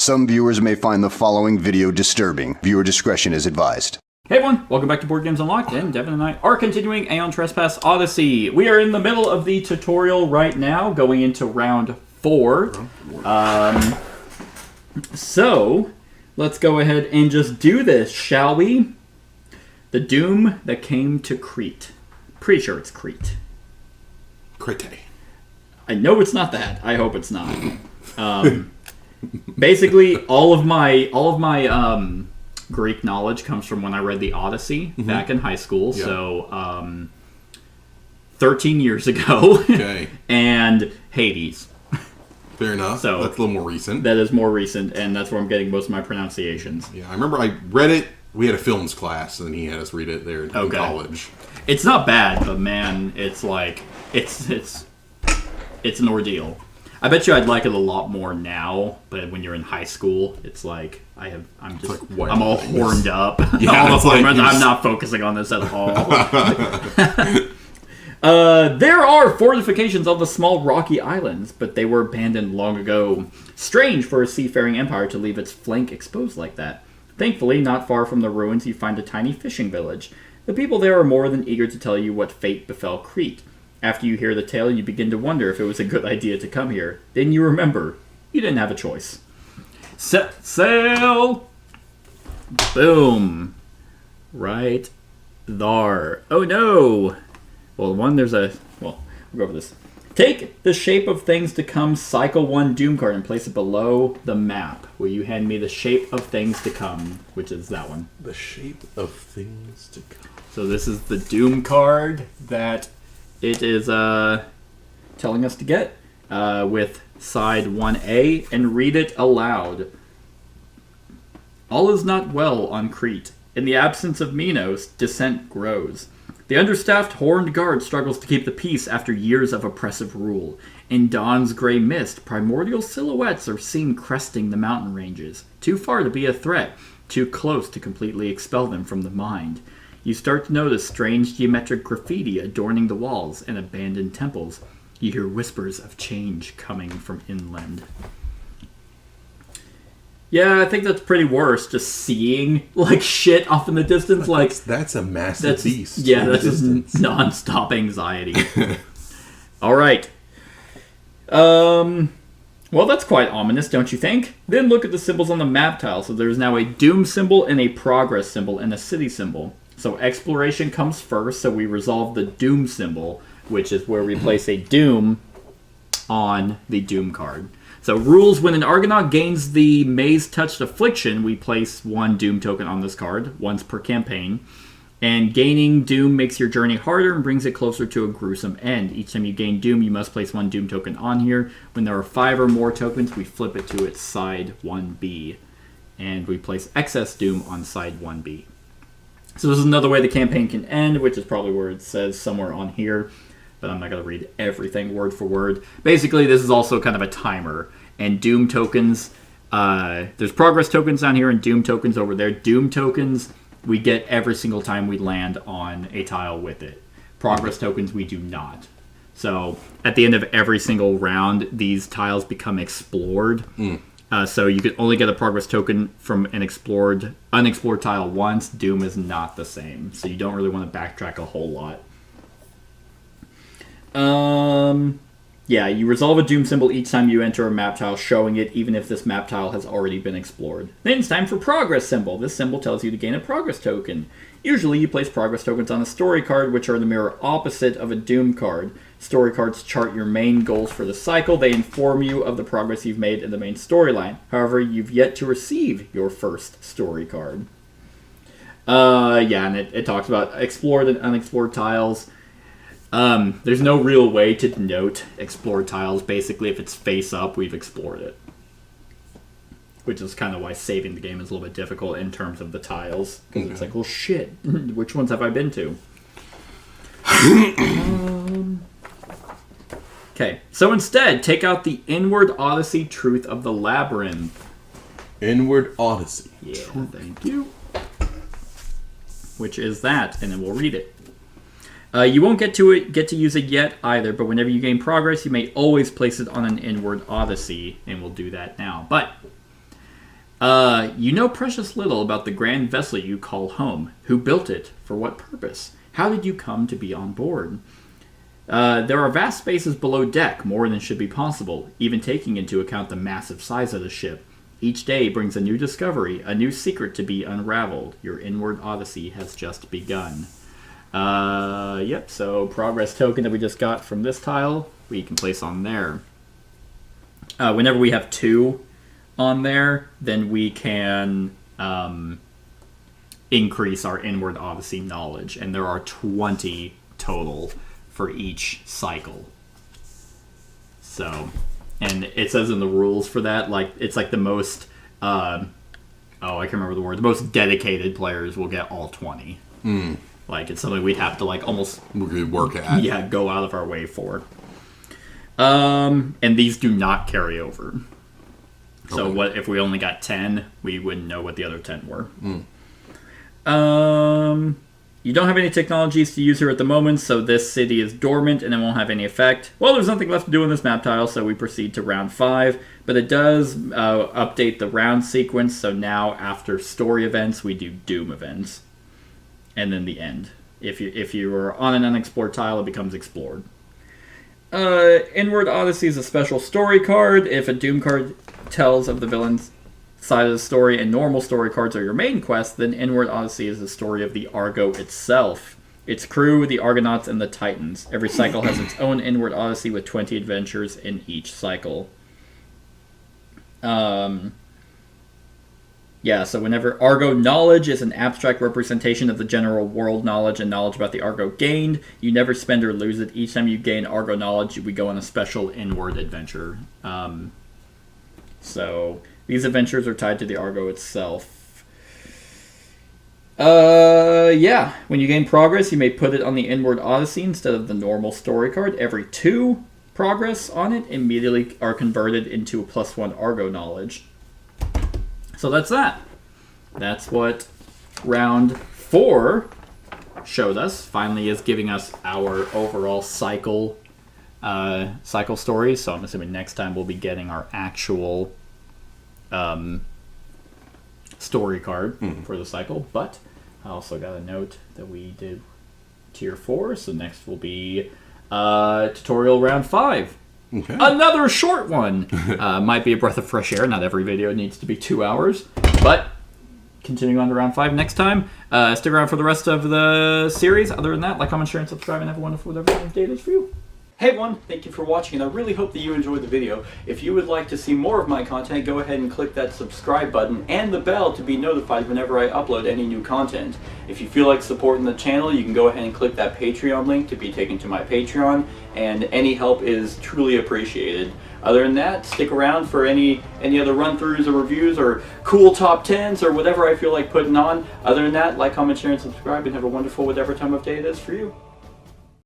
Some viewers may find the following video disturbing. Viewer discretion is advised. Hey everyone, welcome back to Board Games Unlocked, and Devin and I are continuing Aeon Trespass Odyssey. We are in the middle of the tutorial right now, going into round 4. So, let's go ahead and just do this, shall we? The Doom that came to Crete. Pretty sure it's Crete. Crete. I know it's not that. I hope it's not. Basically, all of my Greek knowledge comes from when I read the Odyssey back in high school. Yep. So, 13 years ago. Okay. And Hades. Fair enough. So that's a little more recent. That is more recent, and that's where I'm getting most of my pronunciations. Yeah, I remember I read it. We had a films class, and he had us read it there in college. It's not bad, but man, it's like it's an ordeal. I bet you I'd like it a lot more now, but when you're in high school, it's like I'm all horned up. Yeah, all the I'm not focusing on this at all. There are fortifications on the small rocky islands, but they were abandoned long ago. Strange for a seafaring empire to leave its flank exposed like that. Thankfully, not far from the ruins, you find a tiny fishing village. The people there are more than eager to tell you what fate befell Crete. After you hear the tale, you begin to wonder if it was a good idea to come here. Then you remember, you didn't have a choice. Set sail! Boom. Right there. Oh no! Well, we'll go over this. Take the shape of things to come cycle 1 Doom card and place it below the map. Will you hand me the shape of things to come, which is that one? The shape of things to come. So this is the Doom card that it is telling us to get with side 1A, and read it aloud. All is not well on Crete. In the absence of Minos, dissent grows. The understaffed Horned Guard struggles to keep the peace after years of oppressive rule. In dawn's gray mist, primordial silhouettes are seen cresting the mountain ranges. Too far to be a threat, too close to completely expel them from the mind. You start to notice strange geometric graffiti adorning the walls and abandoned temples. You hear whispers of change coming from inland. Yeah, I think that's pretty worse. Just seeing shit off in the distance, that's a massive beast. Yeah, that's just non-stop anxiety. All right. Well, that's quite ominous, don't you think? Then look at the symbols on the map tile. So there's now a Doom symbol and a Progress symbol and a City symbol. So exploration comes first. So we resolve the Doom symbol, which is where we place a Doom on the Doom card. So rules: when an Argonaut gains the Maze-Touched Affliction, we place 1 Doom token on this card, once per campaign. And gaining Doom makes your journey harder and brings it closer to a gruesome end. Each time you gain Doom, you must place 1 Doom token on here. When there are 5 or more tokens, we flip it to its side 1B. And we place excess Doom on side 1B. So this is another way the campaign can end, which is probably where it says somewhere on here. But I'm not going to read everything word for word. Basically, this is also kind of a timer. And Doom tokens, there's Progress tokens down here and Doom tokens over there. Doom tokens we get every single time we land on a tile with it. Progress tokens we do not. So at the end of every single round, these tiles become explored. So you can only get a Progress token from an unexplored tile once. Doom is not the same. So you don't really want to backtrack a whole lot. Yeah, you resolve a Doom symbol each time you enter a map tile, showing it even if this map tile has already been explored. Then it's time for Progress symbol. This symbol tells you to gain a Progress token. Usually you place Progress tokens on a story card, which are the mirror opposite of a Doom card. Story cards chart your main goals for the cycle. They inform you of the progress you've made in the main storyline. However, you've yet to receive your first story card. Yeah, and it talks about explored and unexplored tiles. There's no real way to denote explored tiles. Basically, if it's face up, we've explored it. Which is kind of why saving the game is a little bit difficult in terms of the tiles. Because it's like, well, shit, which ones have I been to? Okay, so instead, take out the Inward Odyssey Truth of the Labyrinth. Inward Odyssey. Yeah, thank you. Which is that, and then we'll read it. You won't get to use it yet either, but whenever you gain progress, you may always place it on an Inward Odyssey, and we'll do that now. But You know precious little about the grand vessel you call home. Who built it? For what purpose? How did you come to be on board? There are vast spaces below deck, more than should be possible, even taking into account the massive size of the ship. Each day brings a new discovery, a new secret to be unraveled. Your inward odyssey has just begun. Yep, so progress token that we just got from this tile, we can place on there. Whenever we have 2 on there, then we can increase our inward odyssey knowledge, and there are 20 total for each cycle. So, and it says in the rules for that, like, it's like the most, I can't remember the word, the most dedicated players will get all 20. Like, it's something we'd have to, like, almost... We could work at. Yeah, go out of our way for. And these do not carry over. So what if we only got 10, we wouldn't know what the other 10 were. You don't have any technologies to use here at the moment, so this city is dormant and it won't have any effect. Well, there's nothing left to do in this map tile, so we proceed to round 5. But it does update the round sequence, so now after story events, we do doom events. And then the end. If you are on an unexplored tile, it becomes explored. Inward Odyssey is a special story card. If a doom card tells of the villain's side of the story and normal story cards are your main quest, then Inward Odyssey is the story of the Argo itself. Its crew, the Argonauts, and the Titans. Every cycle has its own Inward Odyssey with 20 adventures in each cycle. Yeah, so whenever Argo knowledge is an abstract representation of the general world knowledge and knowledge about the Argo gained, you never spend or lose it. Each time you gain Argo knowledge, we go on a special inward adventure. So these adventures are tied to the Argo itself. Yeah, when you gain progress, you may put it on the Inward Odyssey instead of the normal story card. Every 2 progress on it immediately are converted into a +1 Argo knowledge. So that's that. That's what round 4 showed us. Finally is giving us our overall cycle story. So I'm assuming next time we'll be getting our actual story card for the cycle. But I also got a note that we did tier 4. So next will be tutorial round 5. Okay. Another short one. Might be a breath of fresh air. Not every video needs to be 2 hours. But continuing on to round 5 next time. Stick around for the rest of the series. Other than that, like, comment, share, and subscribe, and have a wonderful whatever day it is for you. Hey everyone, thank you for watching, and I really hope that you enjoyed the video. If you would like to see more of my content, go ahead and click that subscribe button and the bell to be notified whenever I upload any new content. If you feel like supporting the channel, you can go ahead and click that Patreon link to be taken to my Patreon, and any help is truly appreciated. Other than that, stick around for any other run-throughs or reviews or cool top 10s or whatever I feel like putting on. Other than that, like, comment, share, and subscribe, and have a wonderful whatever time of day it is for you.